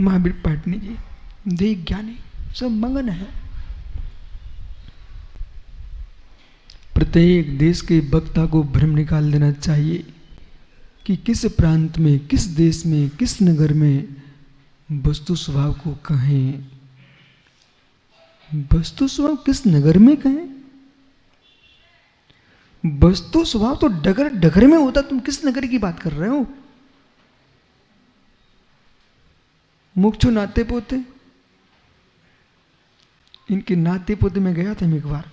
महावीर पाटनी जी देह ज्ञानी सब मगन है। प्रत्येक देश के वक्ता को भ्रम निकाल देना चाहिए कि किस प्रांत में, किस देश में, किस नगर में वस्तु स्वभाव को कहें। वस्तु स्वभाव किस नगर में कहें? वस्तु स्वभाव तो डगर डगर में होता। तुम किस नगर की बात कर रहे हो? मुक्षु नाते पोते, इनके नाते पोते में गया था मैं एक बार।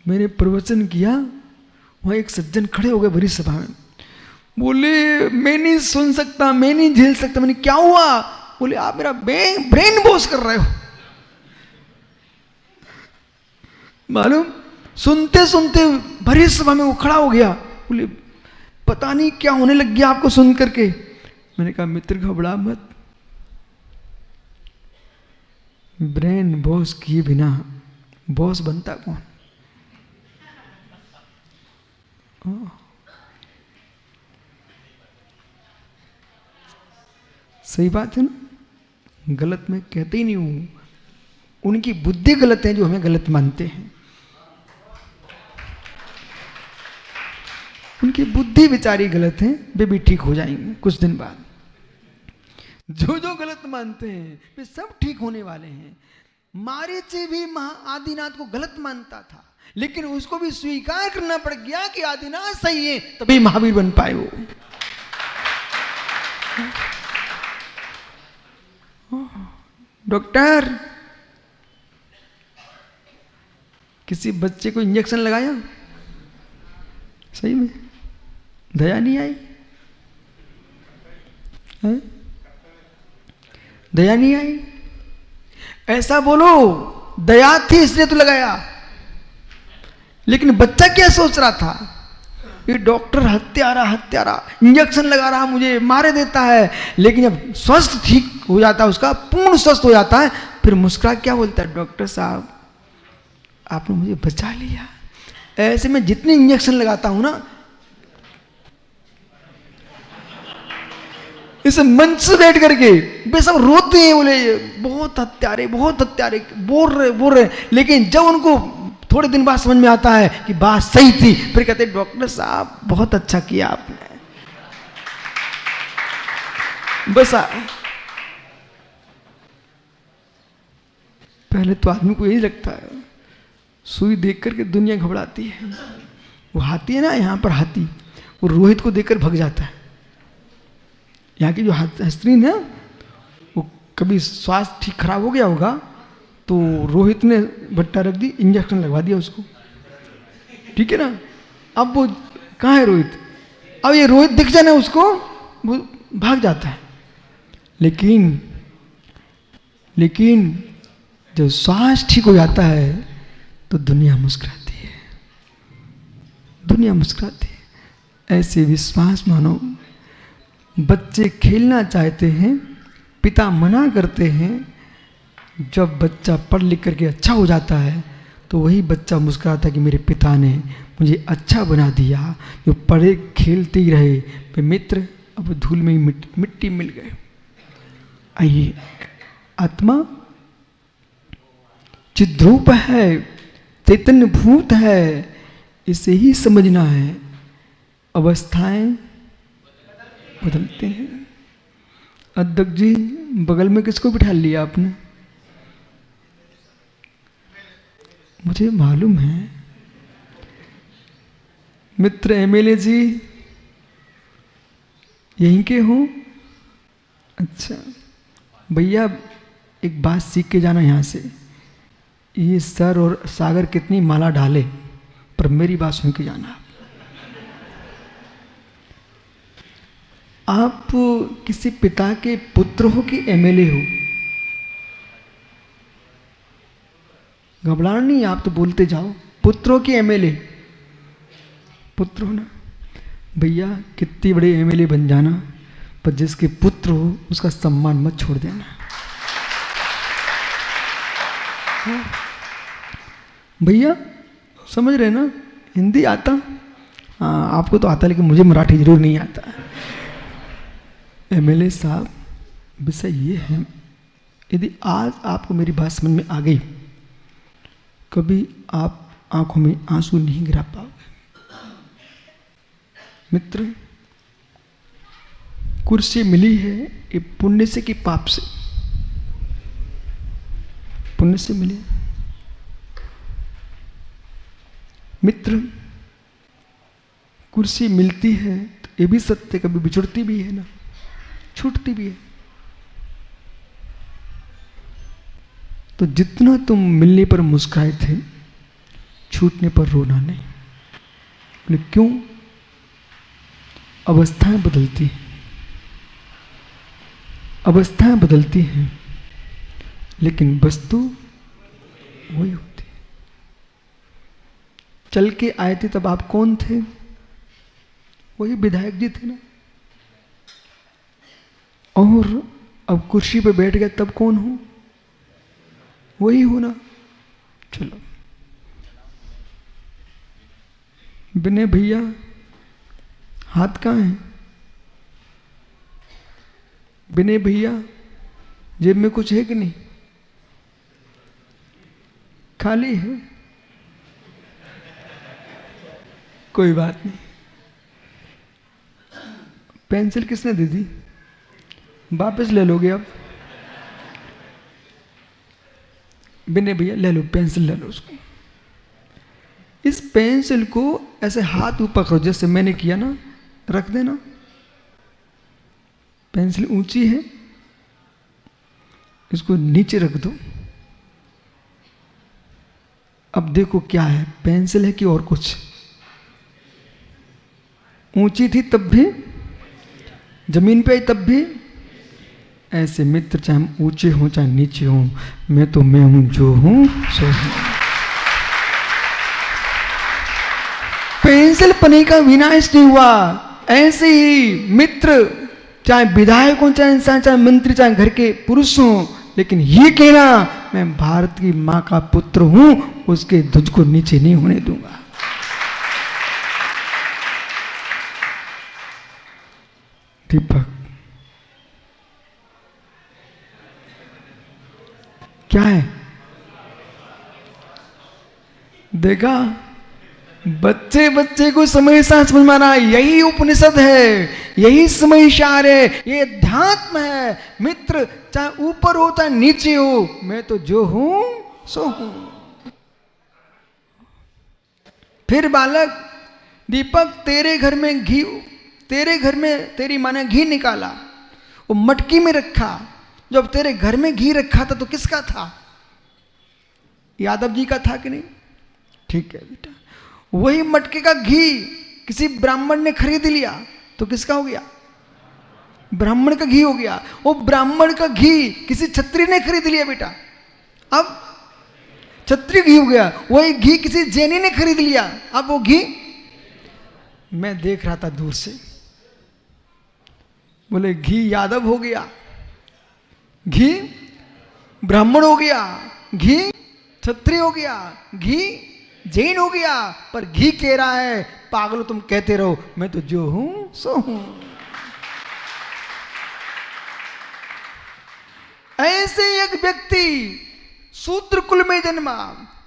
मैंने प्रवचन किया, वहां एक सज्जन खड़े हो गए बड़ी सभा में, बोले मैं नहीं सुन सकता, मैं नहीं झेल सकता। मैंने क्या हुआ? बोले आप मेरा ब्रेन वॉश कर रहे हो। मालूम, सुनते सुनते भरी सभा में वो खड़ा हो गया। बोले पता नहीं क्या होने लग गया आपको सुन करके। मैंने कहा मित्र घबरा मत, ब्रेन वॉश किए बिना बॉस बनता कौन? सही बात है ना, गलत मैं कहते ही नहीं हूं। उनकी बुद्धि गलत है जो हमें गलत मानते हैं। उनकी बुद्धि बेचारी गलत है, वे भी ठीक हो जाएंगे कुछ दिन बाद। जो जो गलत मानते हैं वे सब ठीक होने वाले हैं। मारीची भी आदिनाथ को गलत मानता था, लेकिन उसको भी स्वीकार करना पड़ गया कि आदिनाथ सही है, तभी महावीर बन पाए वो। डॉक्टर किसी बच्चे को इंजेक्शन लगाया, सही में दया नहीं आई है? दया नहीं आई? ऐसा बोलो दया थी इसलिए तो लगाया। लेकिन बच्चा क्या सोच रहा था? ये डॉक्टर हत्यारा इंजेक्शन लगा रहा, मुझे मारे देता है। लेकिन जब स्वस्थ ठीक हो जाता है, उसका पूर्ण स्वस्थ हो जाता है, फिर मुस्कुरा क्या बोलता है? डॉक्टर साहब आपने मुझे बचा लिया। ऐसे में जितने इंजेक्शन लगाता हूं ना, इस मंच से बैठ करके वे सब रोते हैं, बोले बहुत हत्यारे बोल रहे। लेकिन जब उनको थोड़े दिन बाद समझ में आता है कि बात सही थी, फिर कहते डॉक्टर साहब बहुत अच्छा किया आपने। बस पहले तो आदमी को यही लगता है, सुई देख करके दुनिया घबराती है। वो हाथी है ना, यहाँ पर हाथी, वो रोहित को देखकर भग जाता है। यहाँ की जो हस्तिन है, वो कभी स्वास्थ्य ठीक खराब हो गया होगा तो रोहित ने भट्टा रख दी, इंजेक्शन लगवा दिया उसको, ठीक है ना। अब वो कहाँ है रोहित? अब ये रोहित दिख जाना उसको, वो भाग जाता है। लेकिन जब श्वास ठीक हो जाता है तो दुनिया मुस्कुराती है, दुनिया मुस्कुराती है। ऐसे विश्वास मानो। बच्चे खेलना चाहते हैं, पिता मना करते हैं। जब बच्चा पढ़ लिख करके अच्छा हो जाता है तो वही बच्चा मुस्कुराता है कि मेरे पिता ने मुझे अच्छा बना दिया। जो पढ़े खेलते ही रहे वे मित्र अब धूल में ही मिट्टी मिल गए। आइए, आत्मा चिद्रूप है, चैतन्य भूत है, इसे ही समझना है। अवस्थाएं बदलते हैं। अध्यक्ष जी, बगल में किसको बिठा लिया आपने? मुझे मालूम है। मित्र एमएलए जी यहीं के हो? अच्छा भैया, एक बात सीख के जाना यहाँ से। ये सर और सागर कितनी माला डाले, पर मेरी बात सुन के जाना। आप किसी पिता के पुत्र हो कि एमएलए हो? घबराना नहीं, आप तो बोलते जाओ। पुत्र हो कि एमएलए? पुत्र हो ना। भैया कितनी बड़े एमएलए बन जाना, पर जिसके पुत्र हो उसका सम्मान मत छोड़ देना। भैया समझ रहे ना? हिंदी आता? हाँ, आपको तो आता, लेकिन मुझे मराठी जरूर नहीं आता। एमएलए साहब, विषय ये है, यदि आज आपको मेरी बात समझ में आ गई, कभी आप आंखों में आंसू नहीं गिरा पाओगे। मित्र, कुर्सी मिली है ये पुण्य से कि पाप से? पुण्य से मिली। मित्र, कुर्सी मिलती है तो ये भी सत्य, कभी बिछुड़ती भी है ना, छूटती भी है। तो जितना तुम मिलने पर मुस्कुराए थे, छूटने पर रोना नहीं। बोले क्यों? अवस्थाएं बदलती हैं, अवस्थाएं बदलती हैं, लेकिन वस्तु वही होती है। चल के आए थे तब आप कौन थे? वही विधायक जी थे ना। और अब कुर्सी पे बैठ गए तब कौन हो? वही हो ना। चलो, विनय भैया हाथ कहाँ है? विनय भैया जेब में कुछ है कि नहीं? खाली है, कोई बात नहीं। पेंसिल किसने दी थी? वापस ले लोगे अब? विनय भैया ले लो, पेंसिल ले लो उसको। इस पेंसिल को ऐसे हाथ ऊपर करो जैसे मैंने किया ना, रख देना। पेंसिल ऊंची है, इसको नीचे रख दो। अब देखो क्या है, पेंसिल है कि और कुछ? ऊंची थी तब भी, जमीन पे आई तब भी। ऐसे मित्र, चाहे हम ऊंचे हों चाहे नीचे हों, मैं तो मैं हूं, जो हूं सो हूं। पेंसिल पनी का विनाश नहीं हुआ। ऐसे ही मित्र, चाहे विधायक हो, चाहे इंसान, चाहे मंत्री, चाहे घर के पुरुष हो, लेकिन ये कहना मैं भारत की मां का पुत्र हूं, उसके ध्वज को नीचे नहीं होने दूंगा। दीपक क्या है? देखा, बच्चे बच्चे को समय समझ में आना, यही उपनिषद है, यही समय सार है, ये अध्यात्म है। मित्र, चाहे ऊपर हो चाहे नीचे हो, मैं तो जो हूं सो हूं। फिर बालक, दीपक तेरे घर में घी, तेरे घर में तेरी माँ ने घी निकाला, वो मटकी में रखा। जब तेरे घर में घी रखा था तो किसका था? यादव जी का था कि नहीं? ठीक है बेटा, वही मटके का घी किसी ब्राह्मण ने खरीद लिया तो किसका हो गया? ब्राह्मण का घी हो गया। वो ब्राह्मण का घी किसी क्षत्रिय ने खरीद लिया बेटा, अब क्षत्रिय घी हो गया। वही घी किसी जैनी ने खरीद लिया, अब वो घी। मैं देख रहा था दूर से, बोले घी यादव हो गया, घी ब्राह्मण हो गया, घी क्षत्रिय हो गया, घी जैन हो गया, पर घी कह रहा है पागलो तुम कहते रहो, मैं तो जो हूं सो हूं। ऐसे एक व्यक्ति शूद्र कुल में जन्मा,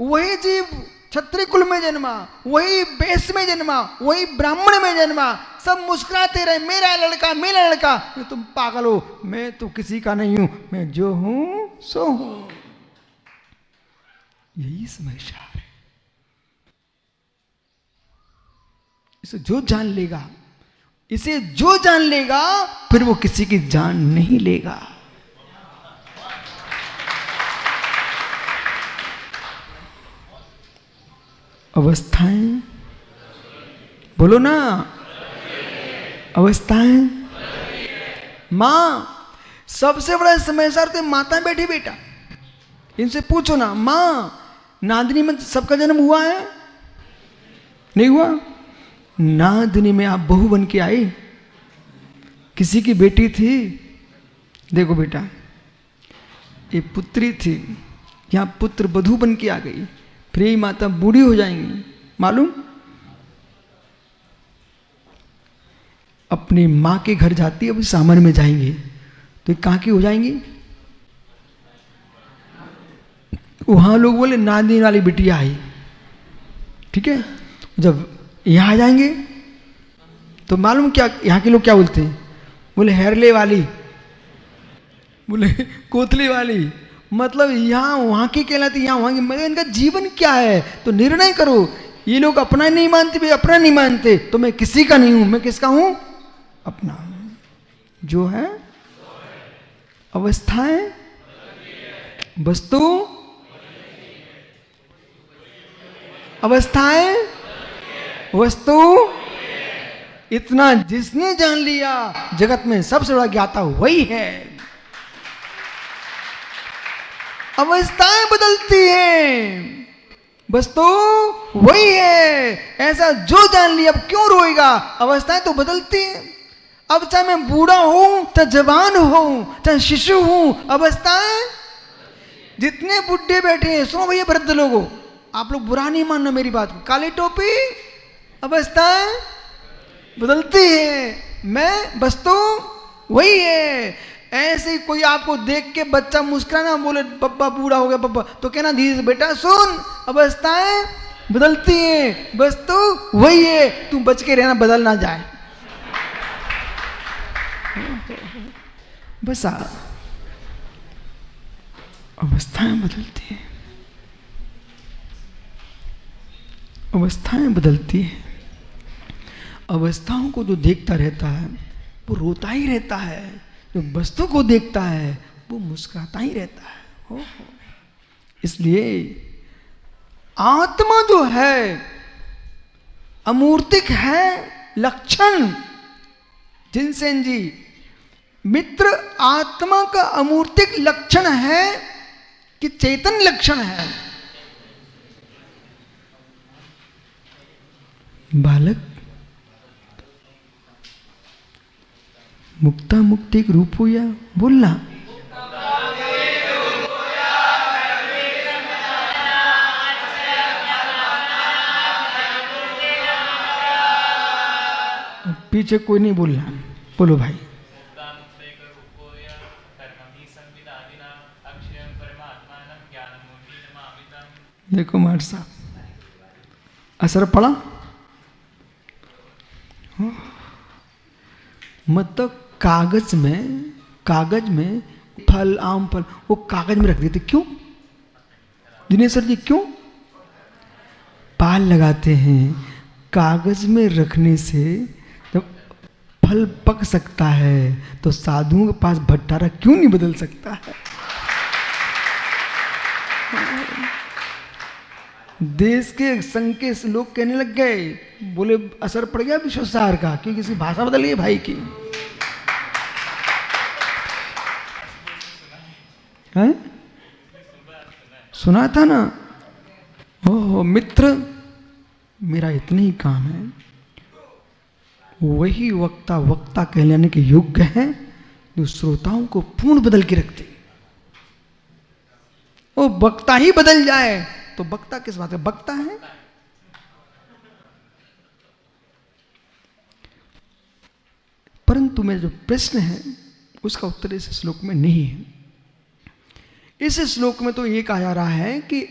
वही जीव क्षत्रिय कुल में जन्मा, वही वैश्य में जन्मा, वही ब्राह्मण में जन्मा, सब मुस्कुराते रहे मेरा लड़का मेरा लड़का। तुम पागल हो, मैं तो किसी का नहीं हूं, मैं जो हूं सो हूं। यही समय सार है। इसे जो जान लेगा, इसे जो जान लेगा, फिर वो किसी की जान नहीं लेगा। अवस्थाएं, बोलो ना, अवस्थाएं। मां, सबसे बड़ा समझदार तो माता बैठी बेटा, इनसे पूछो ना, मां नांदनी में सबका जन्म हुआ है? नहीं हुआ? नांदनी में आप बहू बन के आई, किसी की बेटी थी। देखो बेटा, ये पुत्री थी, यहां पुत्र वधू बन के आ गई, फिर यही माता बूढ़ी हो जाएंगी, मालूम? अपनी माँ के घर जाती है, अभी सामान में जाएंगे तो ये कहाँ की हो जाएंगी? वहाँ लोग बोले नानी वाली बिटिया आई, ठीक है। जब यहाँ आ जाएंगे तो मालूम क्या यहाँ के लोग क्या बोलते हैं? बोले हेरले वाली, बोले कोतली वाली। मतलब यहाँ वहाँ की कहलाती, यहाँ वहाँ की। मगर इनका जीवन क्या है? तो निर्णय करो। ये लोग अपना नहीं मानते, भाई अपना नहीं मानते तो मैं किसी का नहीं हूं, मैं किसका हूं? अपना हूं। जो है अवस्थाएं, वस्तु, अवस्थाएं, वस्तु, इतना जिसने जान लिया जगत में सबसे बड़ा ज्ञाता वही है। अवस्थाएं बदलती हैं, वस्तु वही है। ऐसा जो जान लिया, अब क्यों रोएगा? अवस्थाएं तो बदलती हैं। अब चाहे मैं बूढ़ा हूं, चाहे जवान हूं, चाहे शिशु हूं, अवस्थाएं। जितने बुढ़े बैठे हैं, सुनो भैया वृद्ध लोगों, आप लोग बुरा नहीं मानना मेरी बात को। काली टोपी, अवस्थाएं बदलती है, मैं वस्तु वही है। ऐसे ही कोई आपको देख के बच्चा मुस्कुराना, बोले बब्बा बूढ़ा हो गया बब्बा, तो कहना धीरे से बेटा सुन, अवस्थाएं बदलती हैं, वस्तु वही है, तू बच के रहना, बदल ना जाए। बस अवस्थाएं बदलती हैं, अवस्थाएं बदलती हैं। अवस्थाओं को जो देखता रहता है वो रोता ही रहता है, जो वस्तु को देखता है वो मुस्कुराता ही रहता है। हो। इसलिए आत्मा जो है अमूर्तिक है लक्षण। जिनसेन जी, मित्र आत्मा का अमूर्तिक लक्षण है कि चेतन लक्षण है। बालक मुक्ता मुक्तिक रूप हो या बोलना, पीछे कोई नहीं बोलना, बोलो भाई। देखो मार साहब, असर पड़ा। मतलब कागज में फल, आम फल वो कागज में रख देते, क्यों दिनेश्वर जी? क्यों? पाल लगाते हैं। कागज में रखने से जब फल पक सकता है तो साधुओं के पास भट्टारा क्यों नहीं बदल सकता है? देश के संघ के लोग कहने लग गए, बोले असर पड़ गया विश्वसार का, कि किसी भाषा बदल गई भाई की। है? सुना था ना? ओह मित्र, मेरा इतना ही काम है, वही वक्ता कहलाने के योग्य है जो श्रोताओं को पूर्ण बदल के रखते। वो वक्ता ही बदल जाए तो वक्ता किस बात का वक्ता है? परंतु मेरा जो प्रश्न है उसका उत्तर इस श्लोक में नहीं है। इस श्लोक में तो ये कहा जा रहा है कि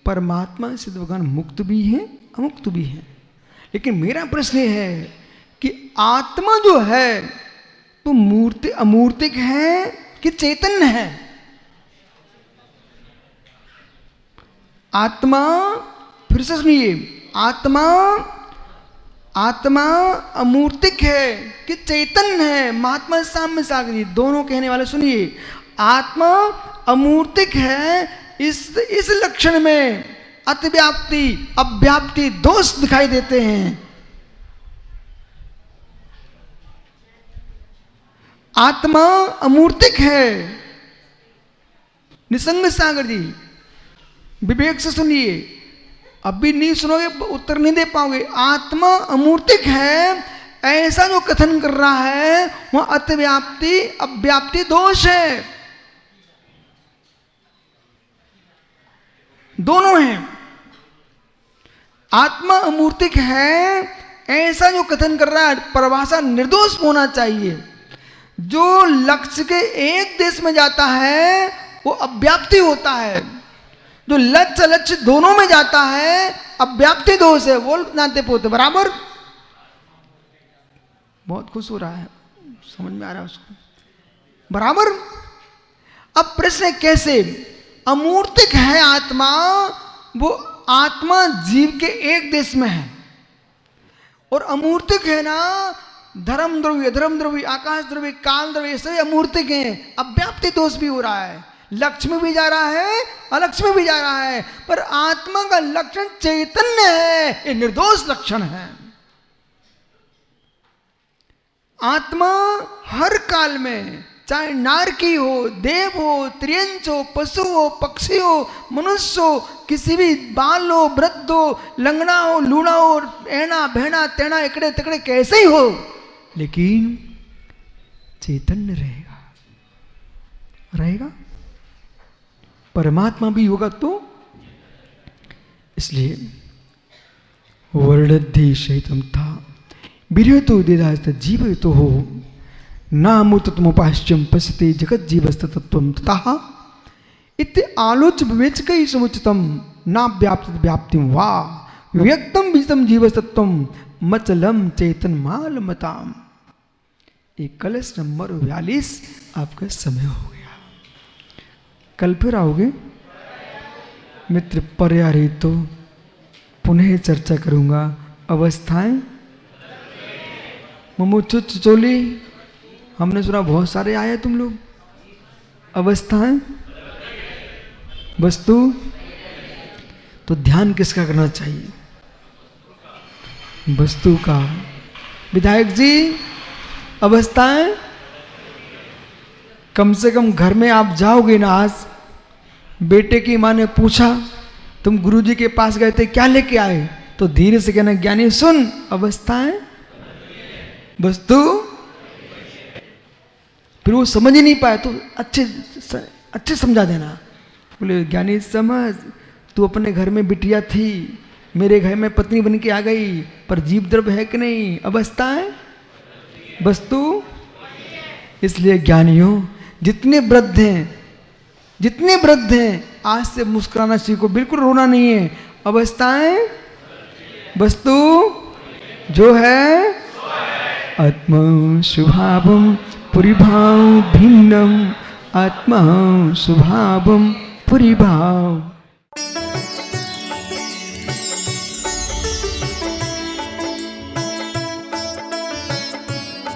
परमात्मा सिद्ध भगवान मुक्त भी है, अमुक्त भी है। लेकिन मेरा प्रश्न ये है कि आत्मा जो है वो मूर्ति अमूर्तिक है कि चैतन्य है? आत्मा, फिर से सुनिए, आत्मा अमूर्तिक है कि चैतन्य है? महात्मा साम्य सागर जी दोनों कहने वाले सुनिए, आत्मा अमूर्तिक है इस लक्षण में अतिव्याप्ति अव्याप्ति दोष दिखाई देते हैं। आत्मा अमूर्तिक है। निसंग सागर जी विवेक से सुनिए, अभी नहीं सुनोगे उत्तर नहीं दे पाओगे। आत्मा अमूर्तिक है ऐसा जो कथन कर रहा है वह अतिव्याप्ति अव्याप्ति दोष है, दोनों हैं। आत्मा अमूर्तिक है ऐसा जो कथन कर रहा है परिभाषा निर्दोष होना चाहिए। जो लक्ष्य के एक देश में जाता है वो अव्याप्ति होता है, जो लक्ष्य दोनों में जाता है अव्याप्ति दोष है। बोल नाते पोते बराबर। बहुत खुश हो रहा है, समझ में आ रहा है उसको बराबर। अब प्रश्न है कैसे? अमूर्तिक है आत्मा, वो आत्मा जीव के एक देश में है, और अमूर्तिक है ना धर्म द्रव्य आकाश द्रव्य काल द्रव्य सभी अमूर्तिक हैं। अव्याप्ति दोष भी हो रहा है, लक्ष्य में भी जा रहा है अलक्ष्य में भी जा रहा है, पर आत्मा का लक्षण चैतन्य है, ये निर्दोष लक्षण है। आत्मा हर काल में चाहे नारकी हो, देव हो, त्रियंच हो, पशु हो, पक्षी हो, मनुष्य हो, किसी भी बाल हो, वृद्ध हो, लंगड़ा हो, लूड़ा हो, ऐना बहना तेना इकड़े तिकड़े कैसे ही हो, लेकिन चैतन्य रहेगा। परमात्मा भी होगा तो इसलिए वर्णद्धि सहितम था विरतो देदास्त जीव तो हो नामुतमुपाश्चम पश्यते जगत जीवस्तत्वम तथा इत्य आलोच विवेचकै समुचितम ना व्याप्तिम वा व्यक्तम बीजतम जीवस्तत्वम मचलम चेतन माल मताम। एक कलश नंबर 42 आपका समय हो गया। कल फिर आओगे मित्र, पर्याय तो पुनः चर्चा करूंगा। अवस्थाएं ममुचु चचोली, हमने सुना बहुत सारे आए तुम लोग। अवस्थाएं वस्तु, तो ध्यान किसका करना चाहिए? वस्तु का। विधायक जी अवस्थाएं, कम से कम घर में आप जाओगे ना, आज बेटे की माँ ने पूछा तुम गुरुजी के पास गए थे क्या लेके आए, तो धीरे से कहना ज्ञानी सुन अवस्थाएं वस्तु। फिर वो समझ ही नहीं पाए तो अच्छे समझा देना। बोले ज्ञानी समझ, तू अपने घर में बिटिया थी, मेरे घर में पत्नी बन के आ गई, पर जीव द्रव्य है कि नहीं? अवस्थाएं वस्तु। इसलिए ज्ञानियों जितने वृद्ध हैं आज से मुस्कुराना सीखो, बिल्कुल रोना नहीं है। अवस्थाएं वस्तु जो है आत्मा स्वभावम पुरीभाव भिन्नम, आत्मा स्वभावम पुरीभाव।